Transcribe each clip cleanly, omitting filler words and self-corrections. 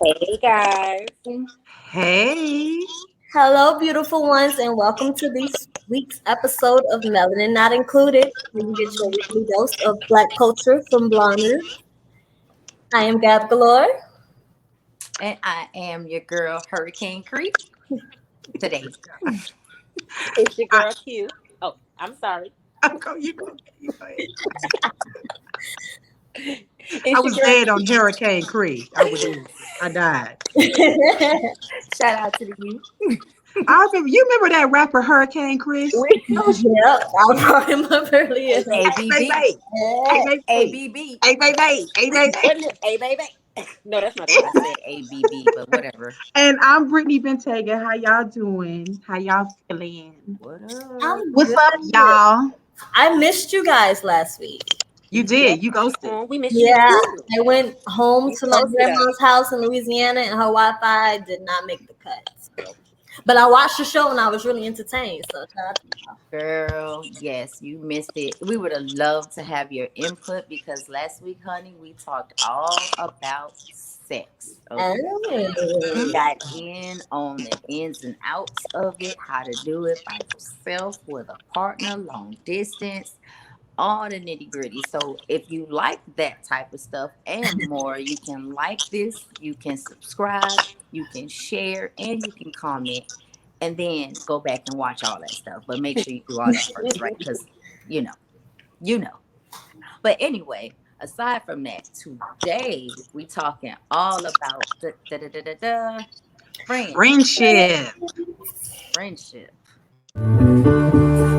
Hey guys. Hey. Hello, beautiful ones, and welcome to this week's episode of Melanin Not Included, where you get your weekly dose of Black culture from Blonde. I am Gab Galore. And I am your girl, Hurricane Cree, today. It's your girl Q. Oh, I'm sorry. You go ahead. It's I was dead on Hurricane Cree. I died. Shout out to you. You remember that rapper Hurricane Chris? Yep, I brought him up earlier. ABB. ABB. ABB. Hey, baby. No, that's not I it. said ABB, but whatever. And I'm Brittani Bentayga. How y'all doing? How y'all feeling? What up? What's up, y'all? I missed you guys last week. You did. You ghosted. Oh, we missed Yeah, you. I went home You to my ghosted grandma's house in Louisiana, and her Wi-Fi did not make the cut. But I watched the show, and I was really entertained. So shout out to y'all. Girl, yes, you missed it. We would have loved to have your input because last week, honey, we talked all about sex. Okay? We got in on the ins and outs of it, how to do it by yourself with a partner, long distance, all the nitty gritty. So if you like that type of stuff and more, you can like this, you can subscribe, you can share, and you can comment, and then go back and watch all that stuff. But make sure you do all that first, right? Because you know. But anyway, aside from that, today we talking all about Friendship. friendship.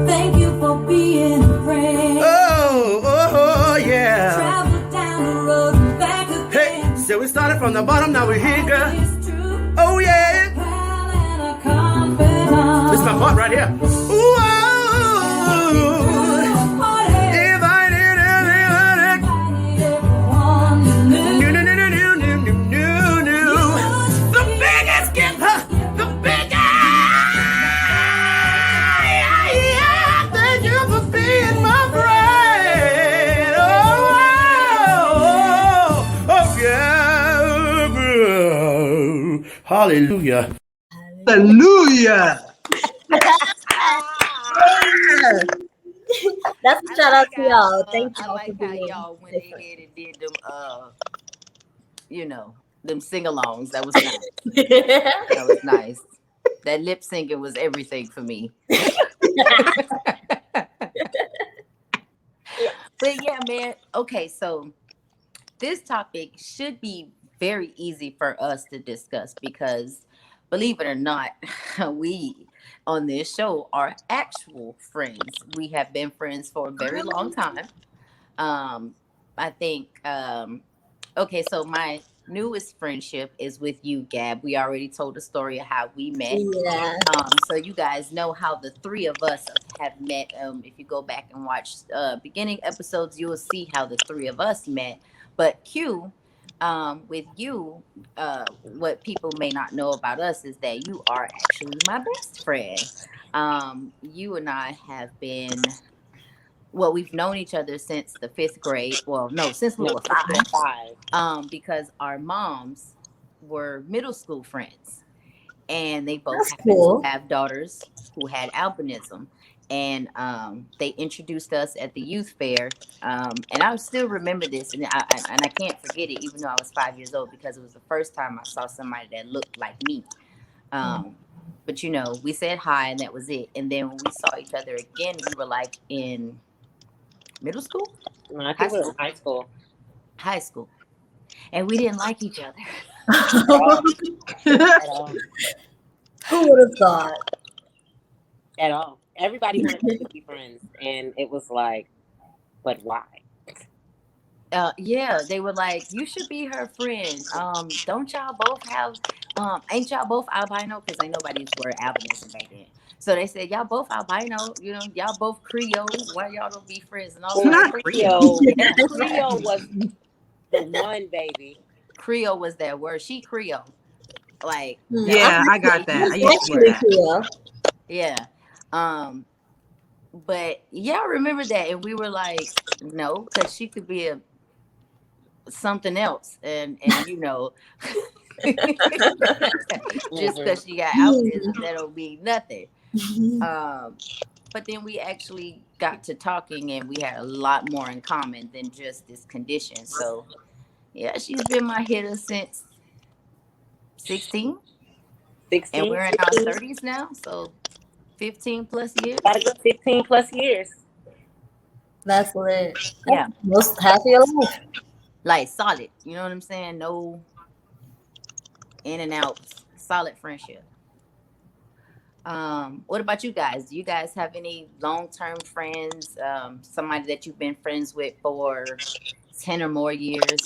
Thank you for being a friend. Oh, yeah. Travel down the road and back again. Hey, so we started from the bottom, now we're here, girl. It's true. Oh, yeah. Pal and a confidant. This is my part right here. Ooh, oh. If I did Everyone you knew. new. The biggest gift, the biggest. Yeah, thank you for being my friend. Oh, yeah. Hallelujah. Hallelujah. That's a shout out to y'all. Thank I y'all like for how being y'all went different. ahead and did them, them sing-alongs. That was nice. That was nice. That lip syncing was everything for me. But yeah, man. Okay, so this topic should be very easy for us to discuss because, believe it or not, we on this show are actual friends. We have been friends for a very long time. I think, okay, so my newest friendship is with you, Gab. We already told the story of how we met. Yeah. So you guys know how the three of us have met. If you go back and watch beginning episodes, you will see how the three of us met. But Q, with you, what people may not know about us is that you are actually my best friend. You and I have been, well, we've known each other since the 5th grade. Well, no, since we were 5. Because our moms were middle school friends, and they both That's happened cool. to have daughters who had albinism. And they introduced us at the youth fair, and I still remember this, and I can't forget it, even though I was 5 years old, because it was the first time I saw somebody that looked like me. But we said hi, and that was it. And then when we saw each other again, we were like in middle school, I think we were in high school, and we didn't like each other. at all. Who would have thought? At all. Everybody wanted us to be friends, and it was like, but why? Yeah, they were like, you should be her friend. Don't y'all both have ain't y'all both albino? Because ain't nobody used to wear albinism back then. So they said, y'all both albino, y'all both Creole. Why y'all don't be friends? And all Not Creole. Creole was the one, baby. Creole was that word. She Creole. Like, Yeah, I got that. I used to wear that. Yeah. But y'all remember that, and we were like, no, because she could be something else, and Just because she got autism, that don't mean nothing. But then we actually got to talking, and we had a lot more in common than just this condition. So, yeah, she's been my hitter since 16. 16. And we're in our 30s now, so 15 plus years. Got a good 15 plus years. That's lit. Yeah. Most half of your life. Like solid. You know what I'm saying? No in and out. Solid friendship. What about you guys? Do you guys have any long-term friends? Somebody that you've been friends with for 10 or more years?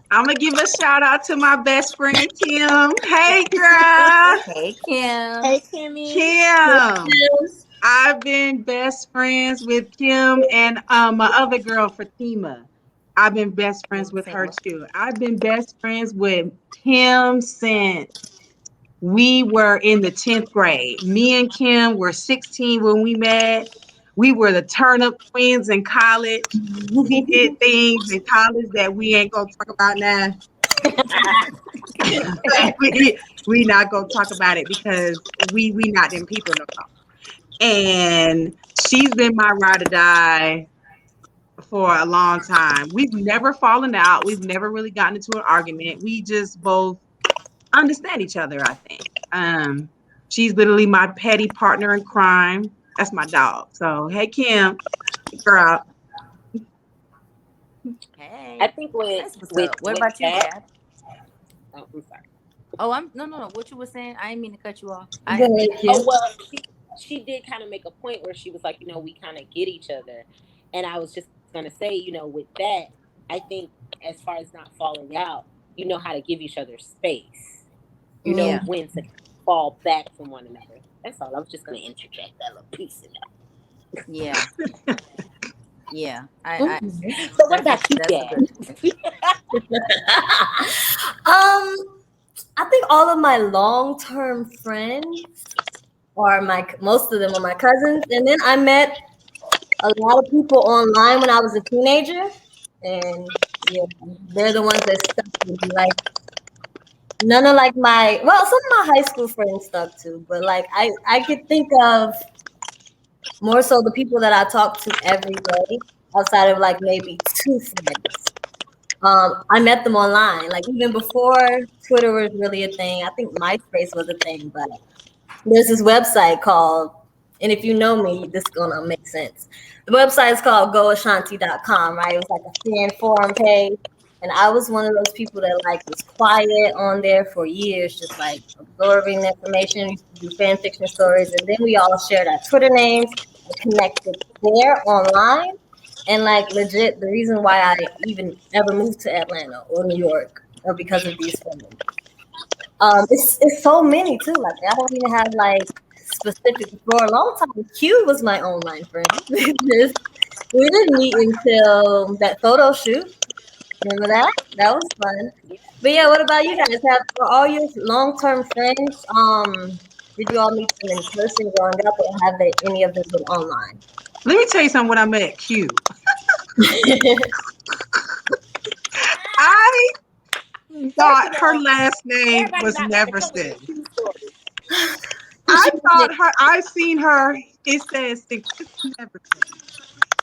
I'm gonna give a shout out to my best friend Kim. Hey, girl. Hey, Kim. Hey, Kimmy. Kim. I've been best friends with Kim and my other girl, Fatima. I've been best friends with her too. I've been best friends with Kim since we were in the 10th grade. Me and Kim were 16 when we met. We were the turnip twins in college. We did things in college that we ain't gonna talk about now. we not gonna talk about it because we not them people no more. And she's been my ride or die for a long time. We've never fallen out. We've never really gotten into an argument. We just both understand each other, I think. She's literally my petty partner in crime. That's my dog. So, hey, Kim, girl. Hey. I think with what about you, Gab? Oh, I'm sorry. Oh, no. What you were saying? I didn't mean to cut you off. She did kind of make a point where she was like, we kind of get each other. And I was just going to say, with that, I think as far as not falling out, you know how to give each other space. You know when to fall back from one another. That's all. I was just going to interject that little piece in there. Yeah. Yeah. So what about you, Gab? I think all of my long-term friends are most of them are my cousins, and then I met a lot of people online when I was a teenager, and they're the ones that stuck with me. Like none of some of my high school friends stuck to, but like I could think of more so the people that I talk to every day outside of like maybe 2 friends. I met them online, like even before Twitter was really a thing. I think MySpace was a thing, but there's this website called, and if you know me, this is gonna make sense. The website is called goashanti.com, right? It was like a fan forum page. And I was one of those people that like was quiet on there for years, just like absorbing the information, used to do fan fiction stories. And then we all shared our Twitter names and connected there online. And like legit, the reason why I even ever moved to Atlanta or New York or because of these friends. It's so many too. Like I don't even have like specific. For a long time, Q was my online friend. We didn't meet until that photo shoot. Remember that? That was fun. But yeah, what about you guys? For all your long-term friends, did you all meet them in person growing up, or have any of them been online? Let me tell you something when I met Q. I thought her last name was Neverson. I've seen her, it says Neverson.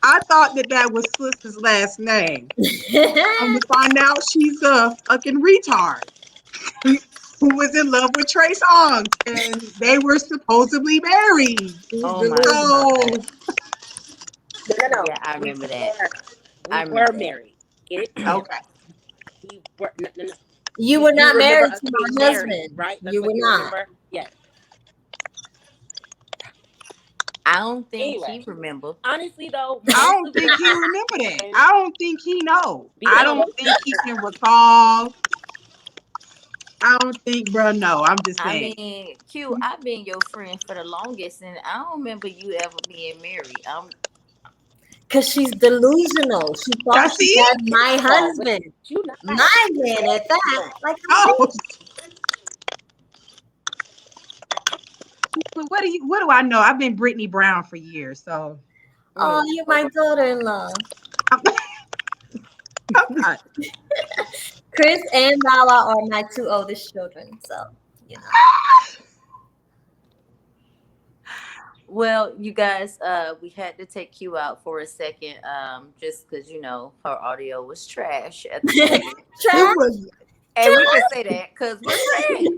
I thought that was Slissa's last name. To find out she's a fucking retard who was in love with Trey Songz, and they were supposedly married. Oh my God. No. Yeah, I remember that. We were married. Okay. We were, no. You were not married to my husband, right? You were not. Remember? Yes. I don't think he remember. Honestly, though, I don't think he remember that. I don't think he know. I don't think he can recall. I don't think, bro. No, I'm just saying. I mean, Q, I've been your friend for the longest, and I don't remember you ever being married. Cause she's delusional. She thought she had my husband, my man at that. Like, what do I know? I've been Brittany Brown for years, so. Oh, you're my daughter-in-law. I'm not. Chris and Lala are my two oldest children, so you know. Well, you guys, we had to take you out for a second, just because her audio was trash at the moment. Trash. And we can say that because we're friends.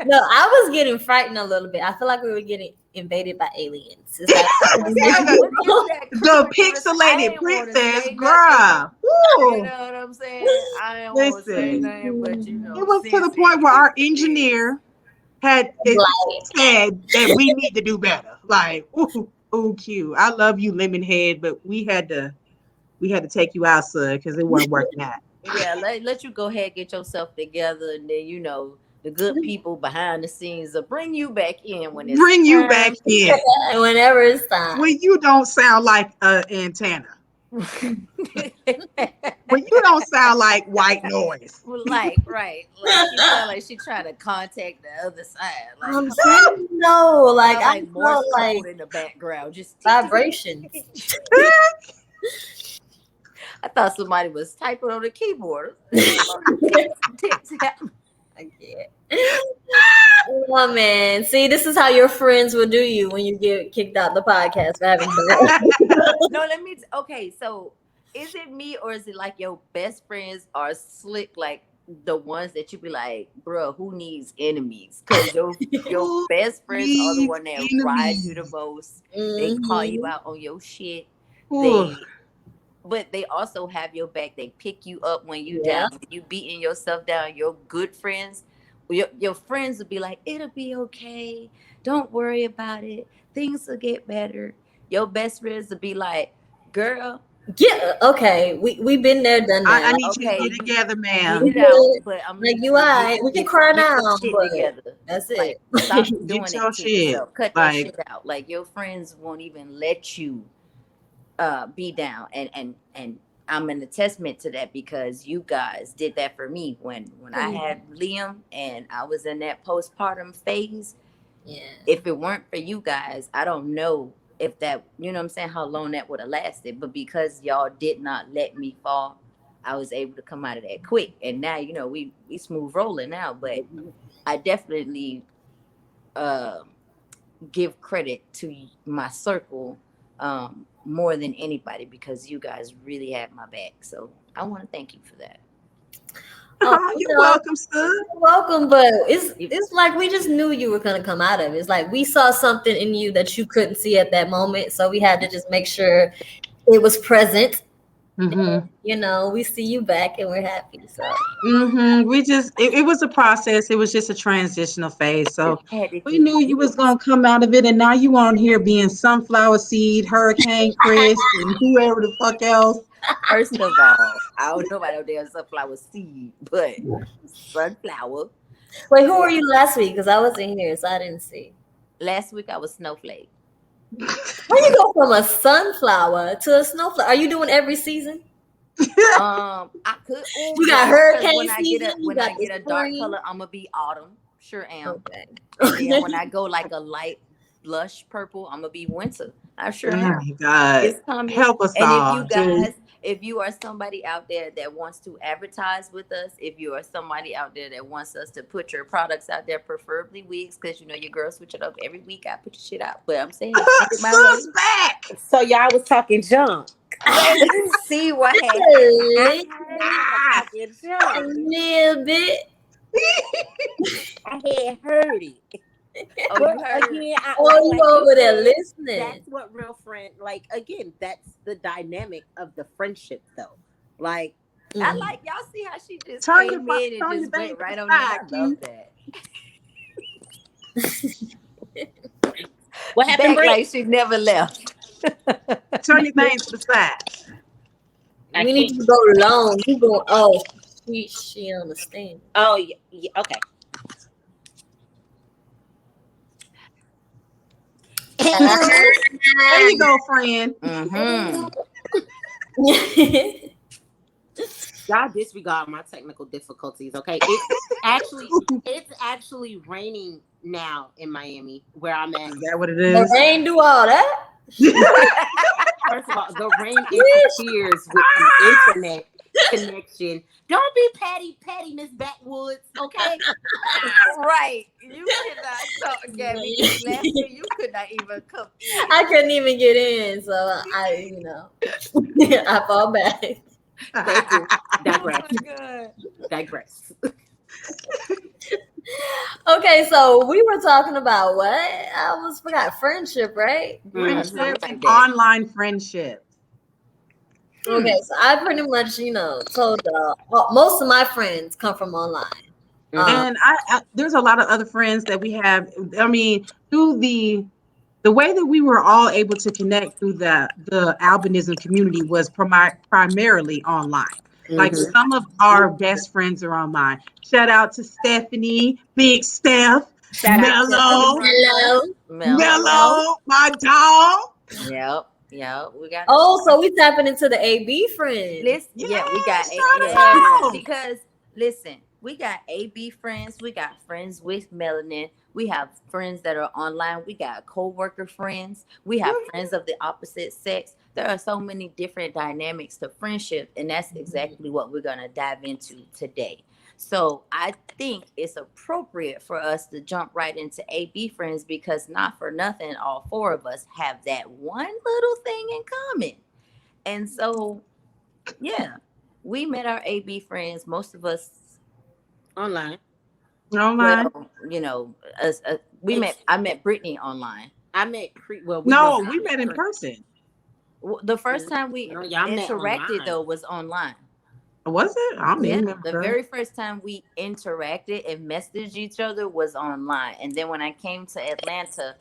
No, I was getting frightened a little bit. I feel like we were getting invaded by aliens. It's like, The pixelated princess, girl. You know what I'm saying? I don't want to say nothing, but it was to the point where our engineer had said that we need to do better. Like, ooh, cute. I love you, Lemonhead, but we had to take you out, sir, because it wasn't working out. Yeah, let you go ahead and get yourself together, and then the good people behind the scenes will bring you back in when it's you back in whenever it's time. when you don't sound like an antenna. When you don't sound like white noise. Right. Like she sound like she trying to contact the other side. Like, I'm saying no, like I more felt like in the background, just vibrations. I thought somebody was typing on the keyboard. I get. Oh man, see, this is how your friends will do you when you get kicked out the podcast for having No, okay, so is it me or is it like your best friends are slick, like the ones that you be like, bro, who needs enemies? Because your best friends are the one that ride you the most. They call you out on your shit. But they also have your back. They pick you up when you down. When you beating yourself down. Your good friends, your friends will be like, it'll be okay. Don't worry about it. Things will get better. Your best friends will be like, girl. Yeah, okay. We've been there, done that. I need you to get together, ma'am. Get out, but I'm like, you alright. We can cry now, but together. That's it. Like, stop doing it to yourself. Cut that shit out. Like, your friends won't even let you be down, and I'm an attestament to that because you guys did that for me when I had Liam and I was in that postpartum phase. Yeah. If it weren't for you guys, I don't know if that, you know what I'm saying, how long that would have lasted. But because y'all did not let me fall, I was able to come out of that quick. And now, we smooth rolling now. But I definitely give credit to my circle more than anybody because you guys really had my back. So I want to thank you for that. You're welcome, sir. You're welcome, but it's like we just knew you were gonna come out of it. It's like we saw something in you that you couldn't see at that moment, so we had to just make sure it was present. And, we see you back and we're happy. So we just it was a process. It was just a transitional phase. So we knew you was gonna come out of it, and now you on here being Sunflower Seed, Hurricane Chris, and whoever the fuck else. First of all, I don't know about no damn Sunflower Seed, but Sunflower. Wait, who were you last week? Because I wasn't here, so I didn't see. Last week I was Snowflake. How you go from a sunflower to a snowflake? Are you doing every season? I could. You got hurricane season. When I get a dark color, I'm gonna be autumn. Sure am. Okay. And then when I go like a light blush purple, I'm gonna be winter. I sure am. Oh my God. It's coming. Help us all. And if you guys, if you are somebody out there that wants to advertise with us, if you are somebody out there that wants us to put your products out there, preferably wigs, because your girls switch it up every week. I put your shit out, but I'm saying Sus back. So y'all was talking junk. See what happened? A little bit. I had heard it. You over there listening. That's what real friend, like, again, that's the dynamic of the friendship, though. Like, I like, y'all see how she just came in and just went right on there. I love that. What happened, Britt? Like she never left. Turn your things to the side. We need to go long. You go. Oh, she understands. Oh yeah, okay. There you go, friend. Y'all disregard my technical difficulties, okay? It's actually raining now in Miami, where I'm at. Is that what it is? The rain do all that? First of all, the rain interferes with the internet connection. Don't be petty, Miss Backwoods. Okay. Right. You cannot talk, Gabby, because last year you could not even come in. I couldn't even get in, so I fall back. Thank you. Digress. Oh my God. Digress. Okay, so we were talking about what? I almost forgot friendship, right? Friendship Like and that. online friendship. Okay, so I pretty much, told most of my friends come from online. And I there's a lot of other friends that we have. I mean, through the way that we were all able to connect through the albinism community was primarily online. Like Mhm. some of our best friends are online. Shout out to Stephanie, Big Steph, Shout out to Hello. Mellow, my dog. Yep. We got Oh, so we tapping into the AB friends. listen. Yeah, we got shout out. because listen, we got AB friends, we got friends with Melanin, we have friends that are online, we got co-worker friends, we have friends of the opposite sex. There are so many different dynamics to friendship, and that's exactly what we're gonna dive into today. So I think it's appropriate for us to jump right into AB friends because not for nothing, all four of us have that one little thing in common. And so, yeah, we met our AB friends. Most of us, online. Online. well, we met. I met Brittany online. I met Cree. Well, No, we met in person. The first time we No, y'all met interacted online. though was online. Was it? I don't Yeah, even remember. the very first time we interacted and messaged each other was online. And then when I came to Atlanta,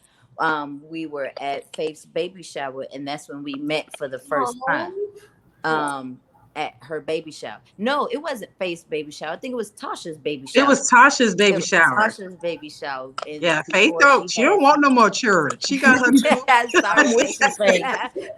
we were at Faith's baby shower, and that's when we met for the first time. At her baby shower. No, it wasn't Faith's baby shower. I think it was Tasha's baby shower. It was Tasha's It baby was shower. Tasha's baby shower. And Yeah, Faith before don't. She don't had- want no more children. She got her two. Sorry, I'm with you, Faith.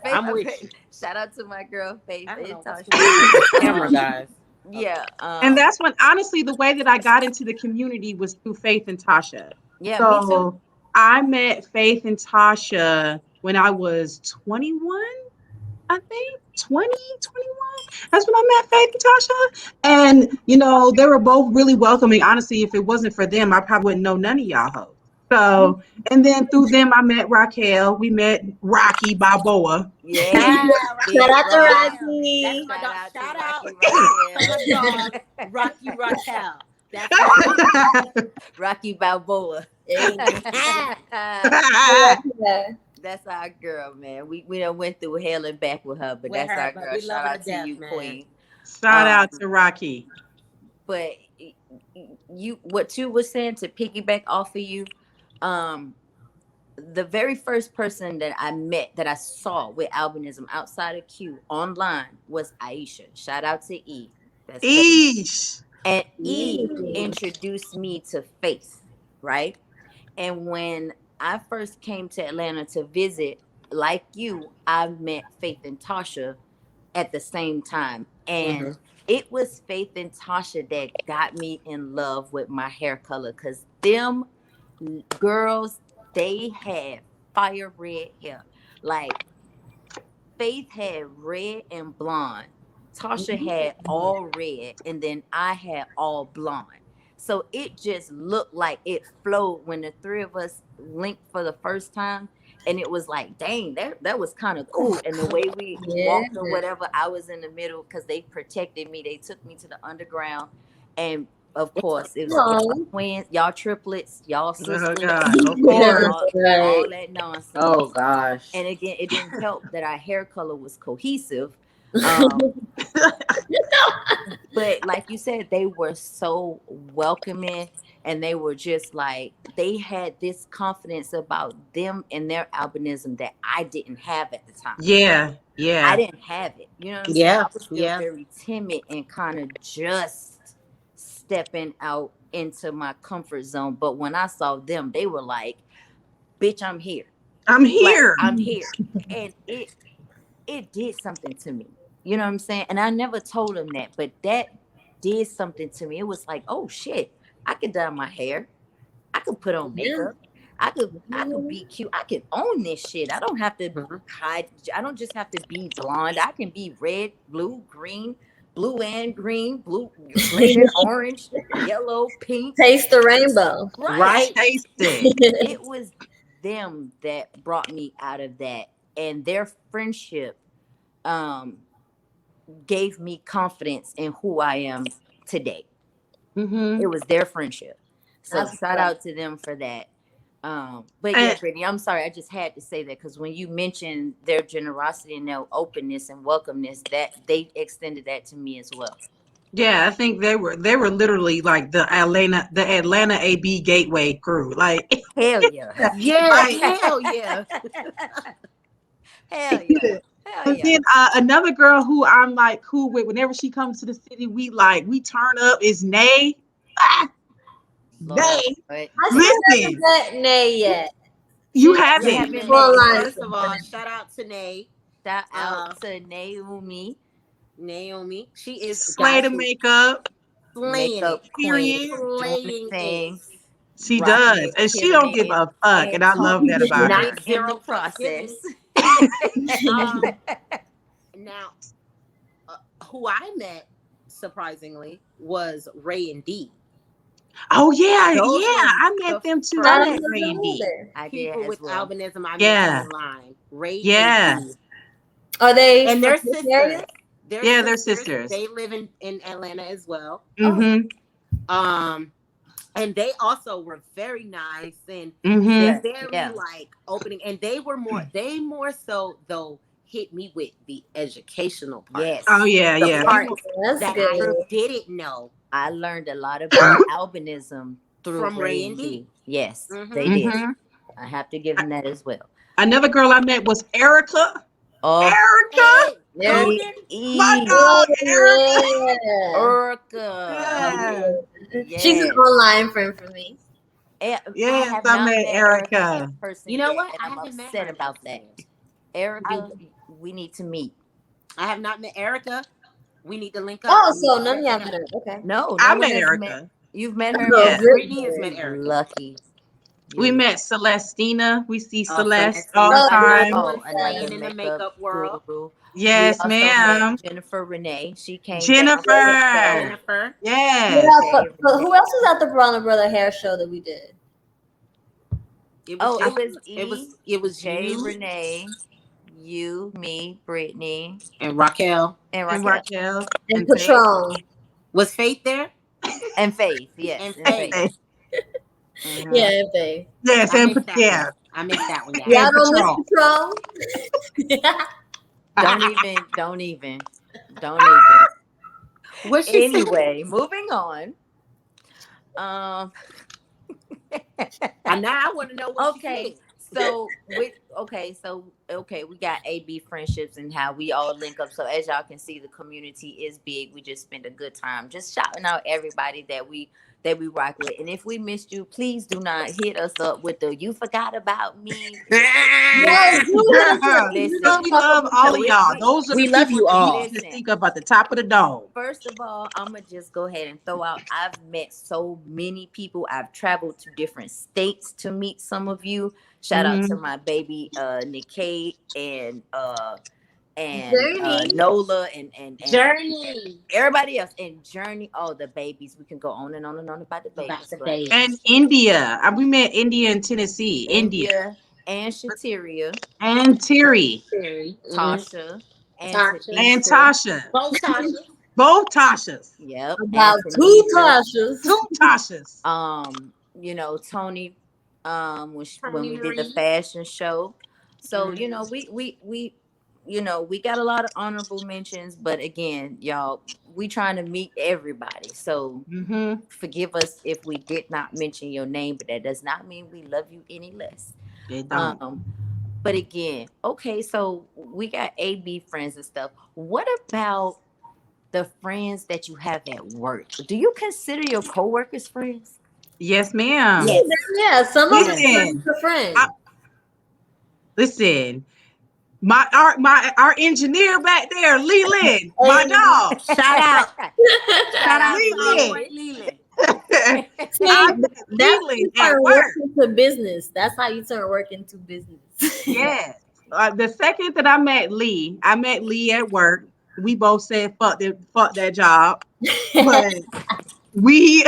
I'm with you. Shout out to my girl Faith I don't and know what's Tasha. going on with the camera, guys. Yeah, And that's when, honestly, the way that I got into the community was through Faith and Tasha. yeah, me too. So I met Faith and Tasha when I was 21, I think. 20, 21. That's when I met Faith and Tasha. And, they were both really welcoming. Honestly, if it wasn't for them, I probably wouldn't know none of y'all hoes. So, and then through them, I met Raquel. We met Rocky Balboa. Yeah. Shout out to Rock. Rocky. That's my dog. Shout out Rocky to my dog, Rocky Raquel. That's my Rocky Balboa. That's our girl, man. We done went through hell and back with her, but With that's her, our but girl. we Shout love her out to to death, you, man. Queen. Shout out to Rocky. But what you were saying, to piggyback off of you, the very first person that I met, that I saw with albinism outside of Q online, was Aisha. Shout out to E. That's Faith. Eesh. And E introduced me to Faith, right? And when I first came to Atlanta to visit, like you, I met Faith and Tasha at the same time. And it was Faith and Tasha that got me in love with my hair color, because them girls, they had fire red hair. Like, Faith had red and blonde. Tasha had all red, and then I had all blonde. So it just looked like it flowed when the three of us linked for the first time. And it was like, dang, that was kind of cool. And the way we walked or whatever, I was in the middle because they protected me. They took me to the underground. And of course, it was y'all twins, y'all triplets, y'all sisters, Oh, God. Of course. all that nonsense. Oh gosh. And again, it didn't help that our hair color was cohesive. But like you said, they were so welcoming, and they were just like, they had this confidence about them and their albinism that I didn't have at the time. Yeah. I didn't have it. You know what I'm saying? I was still very timid and kind of just stepping out into my comfort zone. But when I saw them, they were like, bitch, I'm here. I'm here. Like, I'm here. And it did something to me. You know what I'm saying? And I never told them that, but that did something to me. It was like, oh shit, I could dye my hair. I could put on makeup. I could be cute. I can own this shit. I don't have to hide. I don't just have to be blonde. I can be red, blue, green, blue and green, blue, red, orange, yellow, pink. Taste the rainbow. Right? Taste it. It was them that brought me out of that, and their friendship gave me confidence in who I am today. Mm-hmm. It was their friendship. So That's shout fun. out to them for that. But yeah, Brittany, I'm sorry, I just had to say that because when you mentioned their generosity and their openness and welcomeness, that they extended that to me as well. Yeah, I think they were literally like the Atlanta AB Gateway crew. Like, Hell yeah. Yeah, Like- hell yeah. Hell yeah. Hell and yeah. then another girl who I'm like cool with, whenever she comes to the city, we turn up, is Nay. Lord, Nay. but I still Listen, haven't met Nay yet. you You haven't. haven't Well, met- like- First of all, shout out to shout out to Naomi, Naomi. She is Slay the guys, makeup. slaying makeup it. queen, Period. doing the Slaying thing, it. She rocking does, it, and she don't give a fuck, and I love that about her. Not in zero the fucks process. given. Now, who I met surprisingly was Ray and D. Oh yeah, Those yeah, were I met the them too. first I That met is Ray and D. older. I did People as with well. albinism I Yeah. met online. Ray Yeah. and D. Are they And their from this sisters. area? They're sisters. They live in Atlanta as well. Mm-hmm. And they also were very nice and Mm-hmm. Yeah. very like opening. And they more so though hit me with the educational part. Yes. Oh yeah, The yeah. part That's that good. I didn't know. I learned a lot about albinism through From Ray Ray and and D. D. Yes, Mhm. they did. Mhm. I have to give them that as well. Another girl I met was Erica. Oh, Erica, Hey, Yeah. Golden. my E. dog, Erica. Yeah. Erica. Yeah. She's an Yes. online friend for me. I Yes, have I not met Erica. in person You know yet, what? and I I'm haven't met upset her in about person that. yet. Erica, we need to meet. I have not met Erica. We need to link up. Oh, We need so to none of get y'all together. met her. Okay. No I one met has Erica. You've met her. No, Yeah. Brittany has met Erica. Lucky. We You- met Celestina. We see Oh, Celeste Celestina. all the Oh, time. Another one another playing in the makeup world. guru. Yes, we also ma'am. met Jennifer Renee. She came Jennifer. down. Jennifer. Yes. But who else was at the Bronner Brother hair show that we did? It Oh, just- it was Jay, you, Renee, you, me, Brittany, and Raquel. and And Raquel. Raquel. And Faith. Patron. Was Faith there? And Faith. Yes. And And Faith. Faith. Faith. Mhm. Yeah, and Faye. Yes, I and missed that yeah. one. I missed that one. Y'all And don't Patron. miss Patron? Don't even. What she said? Anyway, moving on. And now I want to know what Okay. she So we got AB friendships and how we all link up. So as y'all can see, the community is big. We just spend a good time just shouting out everybody that we rock with. And if we missed you, please do not hit us up with the "you forgot about me." Yes, You know we love all of y'all. Those are we the love people you that all. we need to speak up at the top of the dome. First of all, I'm gonna just go ahead and throw out. I've met so many people. I've traveled to different states to meet some of you. Shout out to my baby Nikkei and Journey. Nola and Journey. everybody else and Journey. Oh, the babies. We can go on and on and on about the babies. About the but babies. And India. We met India in Tennessee. India. and Shatiria, And Terry. Tasha, and Tasha. And Tanisha. Tasha. Both Tasha. Both Tashas. Yep. About and two Tanisha. Tashas. Two Tashas. Tony, when Tony we did the Reed. fashion show. So, we got a lot of honorable mentions, but again, y'all, we trying to meet everybody. So forgive us if we did not mention your name, but that does not mean we love you any less. They don't. But again, okay, so we got AB friends and stuff. What about the friends that you have at work? Do you consider your coworkers friends? Yes, ma'am. Yes. Yeah, some of us Listen. are friends. Listen, our engineer back there, Leland, my dog. Shout out. Shout out Leland. Leland. See, I met that's how you Leland at turn work. work into business. That's how you turn work into business. Yes. The second that I met Lee at work. we both said fuck that job. But we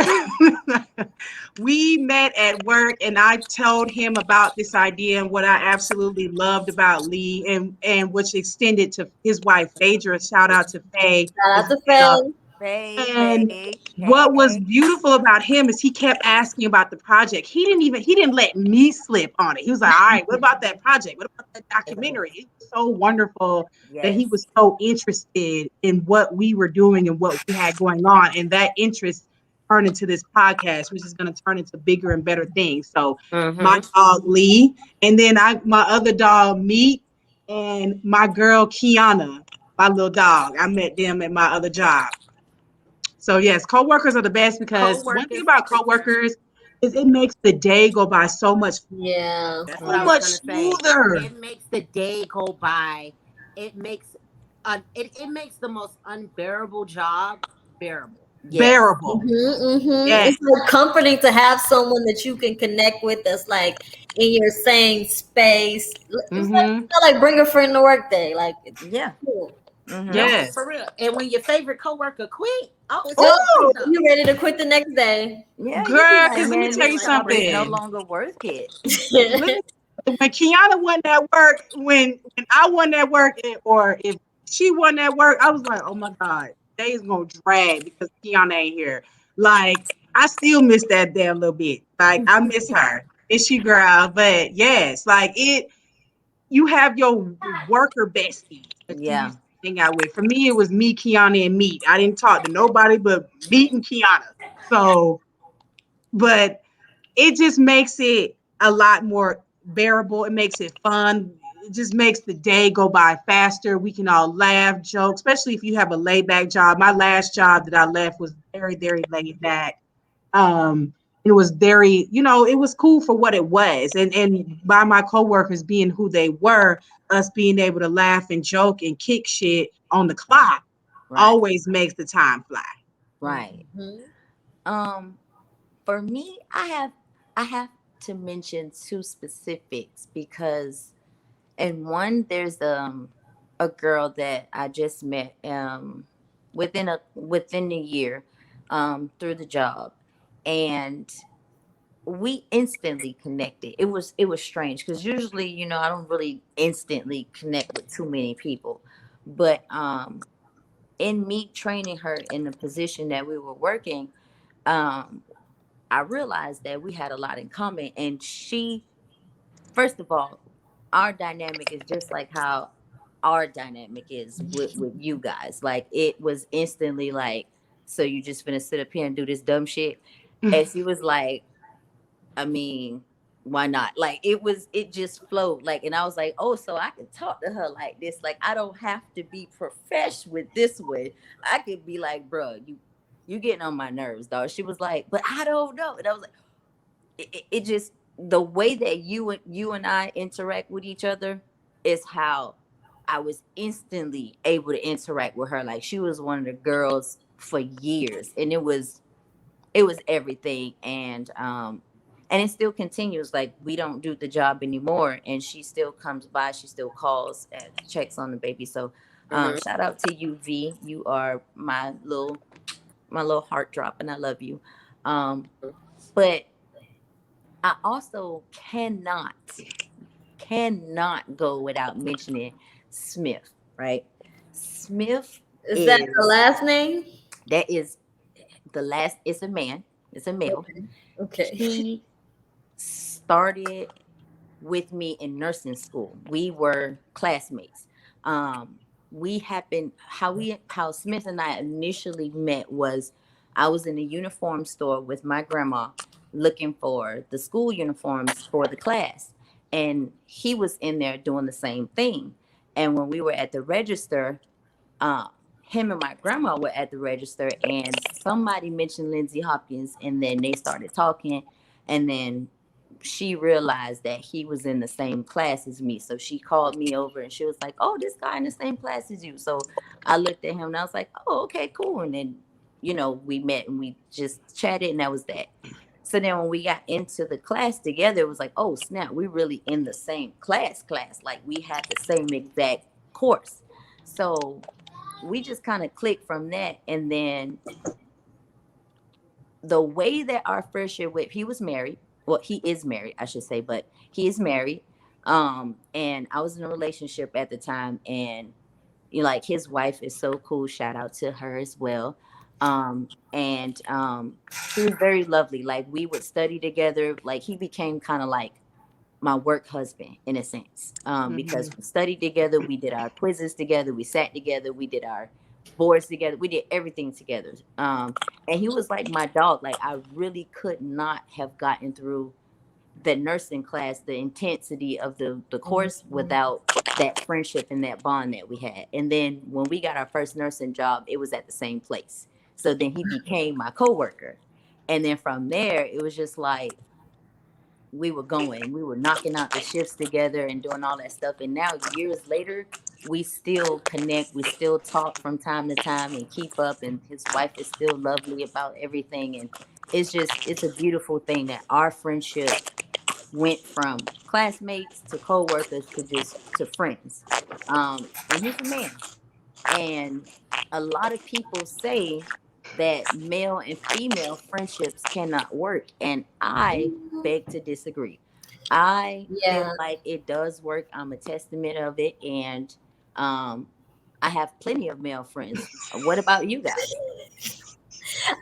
we met at work, and I told him about this idea and what I absolutely loved about Lee, and which extended to his wife Phaedra. Shout out to Faye Shout out as to well. Faye. Faye, And Faye, what was hey. beautiful about him is he kept asking about the project. He didn't let me slip on it. He was like, all right, what about that project? What about that documentary? It was so wonderful that he Yes. was so interested in what we were doing and what we had going on. And that interest turned into this podcast, which is going to turn into bigger and better things. So my Mm-hmm. dog Lee, and then my other dog Meat, and my girl Kiana, my little dog. I met them at my other job. So yes, coworkers are the best because one thing Co-workers, about coworkers is it makes the day go by Yeah. that's what so I was much gonna say. smoother. It makes the day go by. It makes it makes the most unbearable job bearable. Yes. Bearable. Yes. It's like comforting to have someone that you can connect with that's like in your same space. Mm-hmm. It's like bring a friend to work day. Like it's Yeah. cool. Mm-hmm. No, Yes. for real. And when your favorite coworker quit, oh, it's Oh, Oh, over. you ready to quit the next day? Yeah, you be girl, like, because let me man, tell Be you this like, job is no something. man. longer worth it. Let me when Kiana won that work, when I won that work, or if she won that work, I was like, oh my God, day's gonna drag because Kiana ain't here. Like, I still miss that damn little bit. Like, I miss her. It's you, girl. But yes, like you have your worker besties that you Yeah. used to hang out with. For me, it was me, Kiana, and Meat. I didn't talk to nobody but Meat and Kiana. So, but it just makes it a lot more bearable. It makes it fun. It just makes the day go by faster. We can all laugh, joke, especially if you have a laid back job. My last job that I left was very, very laid back. It was very, it was cool for what it was. And by my coworkers being who they were, us being able to laugh and joke and kick shit on the clock Right. always makes the time fly. Right. Um, for me, I have to mention two specifics because and one there's a girl that I just met within a year through the job, and we instantly connected. It was strange because usually, I don't really instantly connect with too many people, but in me training her in the position that we were working, um, I realized that we had a lot in common. And she, first of all, our dynamic is just like how our dynamic is with you guys. Like it was instantly like, so you just gonna sit up here and do this dumb shit? And she was like, I mean, why not? Like it just flowed. Like, and I was like, oh, so I can talk to her like this. Like, I don't have to be profesh with this one. I could be like, bro, you getting on my nerves, dog. She was like, but I don't know. And I was like, it just the way that you and I interact with each other is how I was instantly able to interact with her. Like she was one of the girls for years, and it was everything. And it still continues. Like we don't do the job anymore, and she still comes by, she still calls and checks on the baby. So Mm-hmm. shout out to you, V. You are my little heart drop, and I love you. But I also cannot go without mentioning Smith, right? Smith Is that the is last name? that is the last. It's a man. It's a male. Okay. He started with me in nursing school. We were classmates. We happened how Smith and I initially met was I was in a uniform store with my grandma looking for the school uniforms for the class, and he was in there doing the same thing. And when we were at the register, um, him and my grandma were at the register, and somebody mentioned Lindsay Hopkins, and then they started talking, and then she realized that he was in the same class as me. So she called me over and she was like, oh, this guy in the same class as you. So I looked at him and I was like, oh, okay, cool. And then, we met and we just chatted, and that was that. So then when we got into the class together, it was like, oh, snap, we really in the same class. Like we had the same exact course. So we just kind of clicked from that. And then the way that our friendship with, he was married. Well, he is married, I should say, but he is married. And I was in a relationship at the time, and like his wife is so cool. Shout out to her as well. And She was very lovely. Like we would study together. Like he became kind of like my work husband in a sense, because we studied together, we did our quizzes together, we sat together, we did our boards together, we did everything together. And he was like my dog. Like I really could not have gotten through the nursing class, the intensity of the course, without that friendship and that bond that we had. And then when we got our first nursing job, it was at the same place. So then he became my coworker. And then from there, it was just like we were knocking out the shifts together and doing all that stuff. And now years later, we still connect, we still talk from time to time and keep up. And his wife is still lovely about everything. And it's a beautiful thing that our friendship went from classmates to co-workers to friends. And he's a man. And a lot of people say that male and female friendships cannot work. And I beg to disagree. I feel like it does work. I'm a testament of it. And I have plenty of male friends. What about you guys?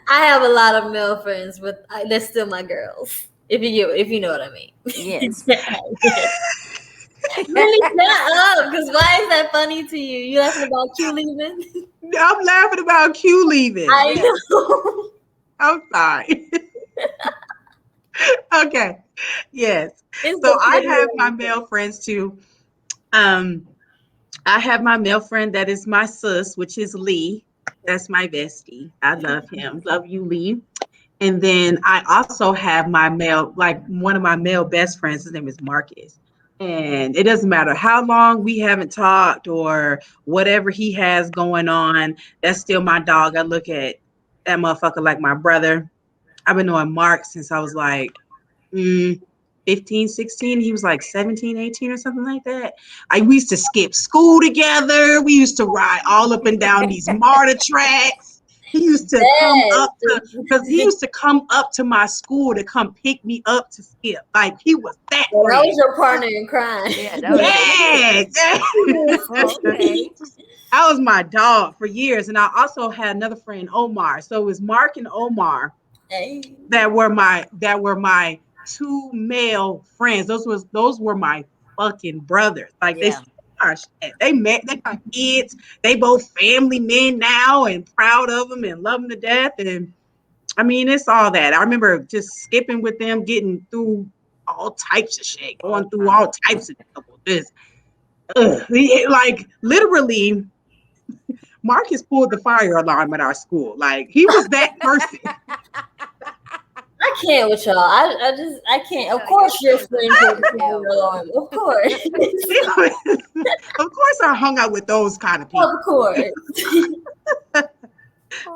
I have a lot of male friends, but they're still my girls. If you know what I mean. Yes. Really, shut up. Because why is that funny to you? You laughing about Q leaving? I'm laughing about Q leaving. I know. I'm sorry. Okay. Yes. It's So I okay. have my male friends too. I have my male friend that is my sis, which is Lee. That's my bestie. I love him. Love you, Lee. And then I also have my male, like one of my male best friends. His name is Marcus. And it doesn't matter how long we haven't talked or whatever he has going on. That's still my dog. I look at that motherfucker like my brother. I've been knowing Mark since I was like 15, 16. He was like 17, 18 or something like that. We used to skip school together. We used to ride all up and down these MARTA tracks. He used to come up to my school to come pick me up to skip. Like he was that. Well, that was your partner in crime. Yeah, that was Okay. That was my dog for years. And I also had another friend, Omar. So it was Mark and Omar that were my two male friends. Those were my fucking brothers. Like they met, they got kids, they both family men now and proud of them and love them to death. And I mean, it's all that. I remember just skipping with them, getting through all types of shit, going through all types of trouble. Like literally, Marcus pulled the fire alarm at our school. Like he was that person. I can't with y'all. I can't. Of course, your friends will be alarm. Of course. Of course, I hung out with those kind of people. Of course.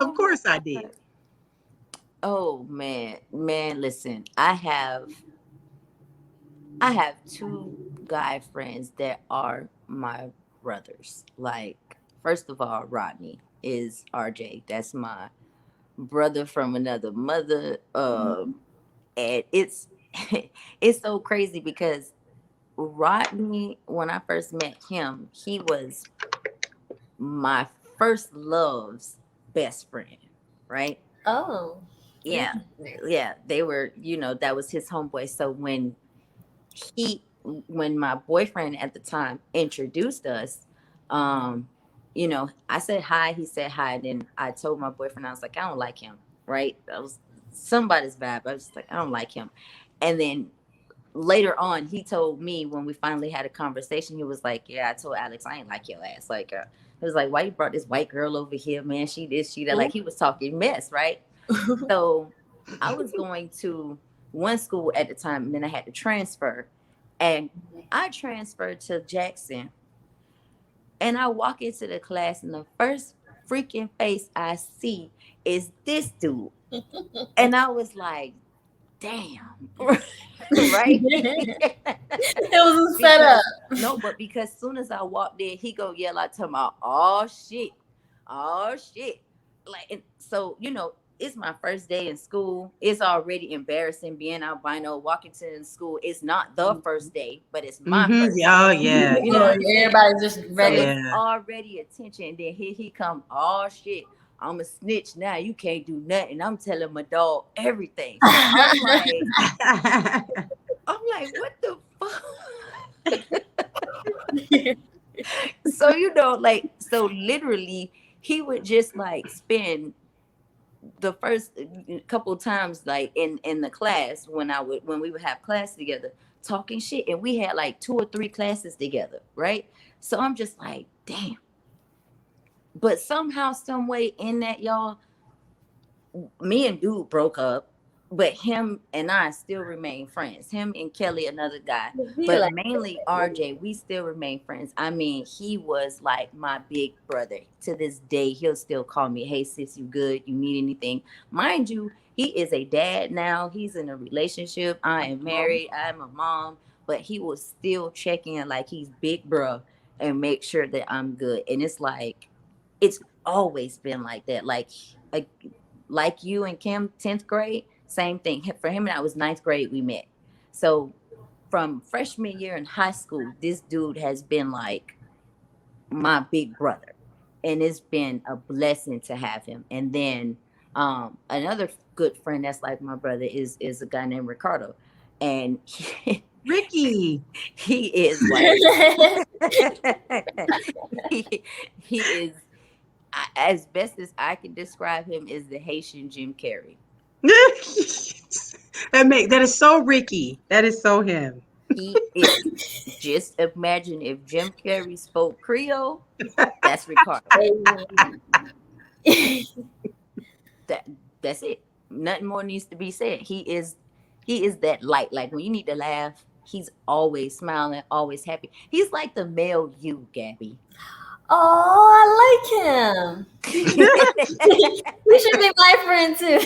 Of course, I did. Oh man, listen. I have two guy friends that are my brothers. Like, first of all, Rodney is RJ. That's my brother from another mother. And it's it's so crazy because Rodney, when I first met him, he was my first love's best friend, right? Oh. Yeah. They were, that was his homeboy. So when my boyfriend at the time introduced us, I said hi, he said hi. And then I told my boyfriend, I was like, I don't like him, right? That was somebody's vibe. I was just like, I don't like him. And then later on, he told me when we finally had a conversation, he was like, yeah, I told Alex, I ain't like your ass. Like, it was like, why you brought this white girl over here, man? She this, she that. Like, he was talking mess, right? So I was going to one school at the time, and then I had to transfer. And I transferred to Jackson. And I walk into the class, and the first freaking face I see is this dude. And I was like, damn. Right? It was a setup. No, but because as soon as I walked in, he go yell out to my, oh shit. oh shit. Like, and so, it's my first day in school. It's already embarrassing being albino, walking to school. It's not the first day, but it's my first day. Oh yeah. You know what I'm saying? Everybody's just So ready. it's already attention. And then here he come, oh shit, I'm a snitch now. You can't do nothing. I'm telling my dog everything. I'm like, what the fuck? So, so literally he would just like spend the first couple times like in the class when we would have class together talking shit, and we had like 2 or 3 classes together, right? So I'm just like, damn. But somehow, some way in that, y'all, me and dude broke up, but him and I still remain friends. Him and Kelly, another guy, but mainly RJ, we still remain friends. I mean, he was like my big brother. To this day, he'll still call me, hey sis, you good? You need anything? Mind you, he is a dad now. He's in a relationship. I am married. I'm a mom, but he will still check in like he's big bro and make sure that I'm good. And it's like, it's always been like that. Like you and Kim, 10th grade, same thing. For him and I was 9th grade, we met. So from freshman year in high school, this dude has been like my big brother. And it's been a blessing to have him. And then another good friend that's like my brother is a guy named Ricardo. And Ricky. He is like he is, as best as I can describe him, is the Haitian Jim Carrey. That is so Ricky. That is so him. He is. Just imagine if Jim Carrey spoke Creole. That's Ricardo. That's it. Nothing more needs to be said. He is that light. Like when you need to laugh, he's always smiling, always happy. He's like the male you, Gabby. Oh, I like him. He should be my friend too.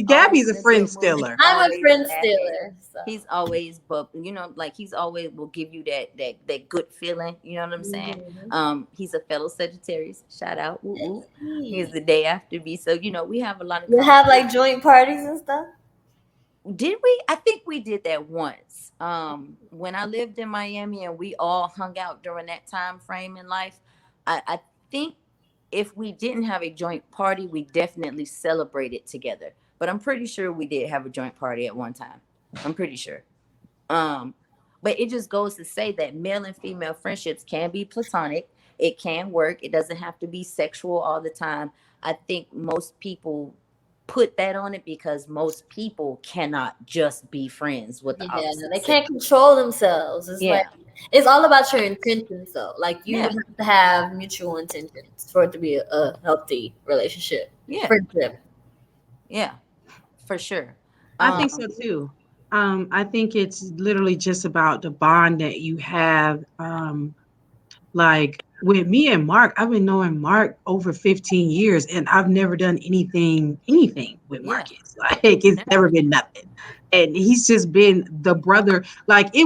Gabby's a friend stiller. I'm a friend stealer. So. He's always, but like he's always will give you that good feeling. You know what I'm saying? Mm-hmm. He's a fellow Sagittarius. Shout out. Ooh. He's the day after me. So we have a lot of. You have like joint parties and stuff. Did we? I think we did that once. When I lived in Miami and we all hung out during that time frame in life, I think if we didn't have a joint party, we definitely celebrated together. But I'm pretty sure we did have a joint party at one time. I'm pretty sure. But it just goes to say that male and female friendships can be platonic. It can work. It doesn't have to be sexual all the time. I think most people put that on it because most people cannot just be friends with the opposite. They can't control themselves. It's like it's all about your intentions though. Like you have to have mutual intentions for it to be a healthy relationship. Yeah. Friendship. Yeah. For sure. I think so too. I think it's literally just about the bond that you have. Like with me and Mark, I've been knowing Mark over 15 years and I've never done anything with Marcus. Like it's never been nothing. And he's just been the brother. Like he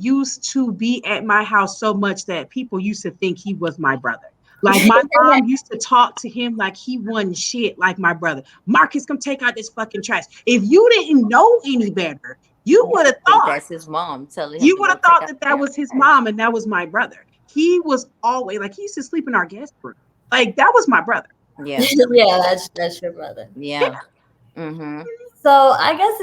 used to be at my house so much that people used to think he was my brother. Like my mom used to talk to him like he wasn't shit like my brother. Marcus, come take out this fucking trash. If you didn't know any better, you would have thought that's his mom telling him. You would have thought that was his mom and that was my brother. He was always like he used to sleep in our guest room. Like that was my brother. Yeah. Yeah, that's your brother. Yeah. Mm-hmm. So I guess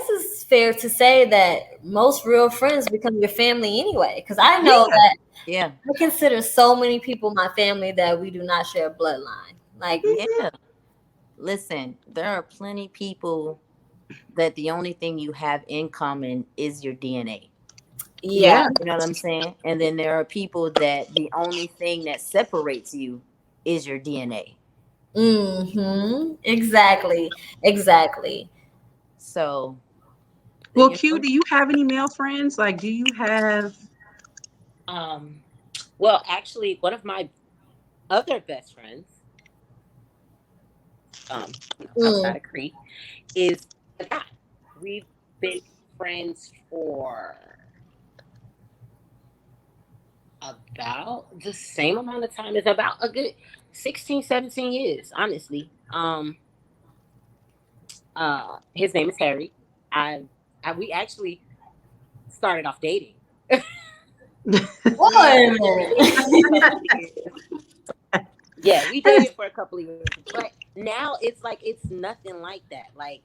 it's fair to say that most real friends become your family anyway. Because I know that I consider so many people my family that we do not share a bloodline. Like listen, there are plenty of people that the only thing you have in common is your DNA. Yeah. You know what I'm saying? And then there are people that the only thing that separates you is your DNA. Mm-hmm. Exactly. So well, Q, do you have any male friends? Like, do you have well, actually one of my other best friends outside of Cree is a guy. We've been friends for About the same amount of time. It's about a good 16, 17 years, honestly. His name is Harry. We actually started off dating. Boy, Yeah, we dated for a couple of years, but now it's like it's nothing like that. Like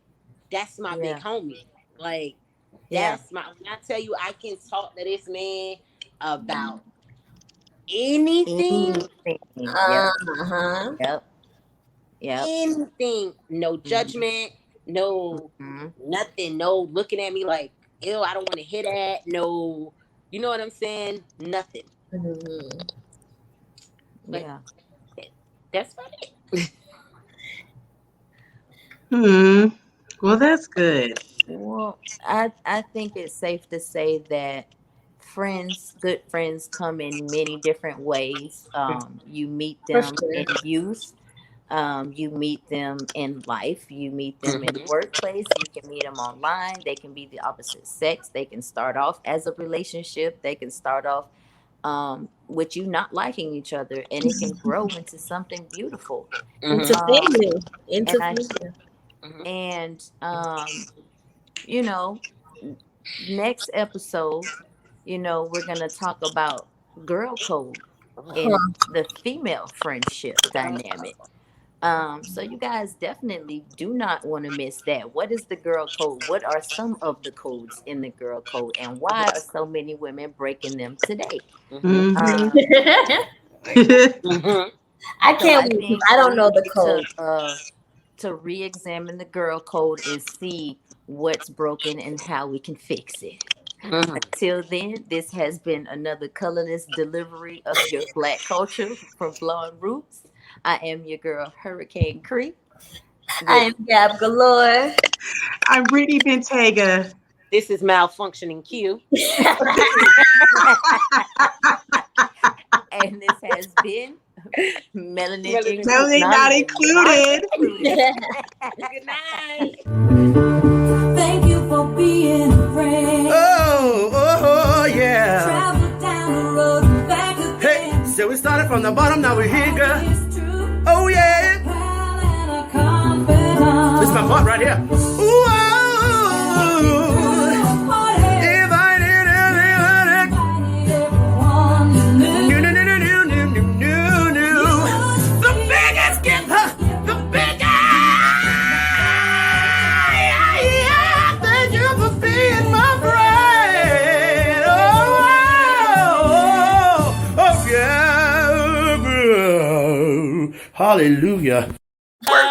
that's my big homie. Like that's my. When I tell you, I can talk to this man about anything. Yep. Anything. No judgment. No nothing. No looking at me like, ew, I don't want to hit that. No, you know what I'm saying? Nothing. But that's about it. Well, that's good. Well, I think it's safe to say that good friends come in many different ways. You meet them in youth. You meet them in life. You meet them in the workplace. You can meet them online. They can be the opposite sex. They can start off as a relationship. They can start off with you not liking each other, and it can grow into something beautiful. Into family. And you know, next episode, we're gonna talk about girl code and the female friendship dynamic. So you guys definitely do not want to miss that. What is the girl code? What are some of the codes in the girl code, and why are so many women breaking them today? I can't wait. I don't know the code. To re-examine the girl code and see what's broken and how we can fix it. Until then, this has been another colorless delivery of your Black culture from Blonde Roots. I am your girl, Hurricane Cree. I am Gab Galore. I'm Brittani Bentayga. This is Malfunctioning Q. And this has been Melanin not included. Good night. Thank you for being a friend. Oh, yeah. Travel down the road back again. Hey, so we started from the bottom, now we're here, girl. It's true. Oh, yeah. Pal and a confidant. This is my part right here. Ooh, oh. If I did Everyone you knew. the biggest gift, the biggest. Thank you for being my friend. Oh, yeah. Hallelujah. Wait.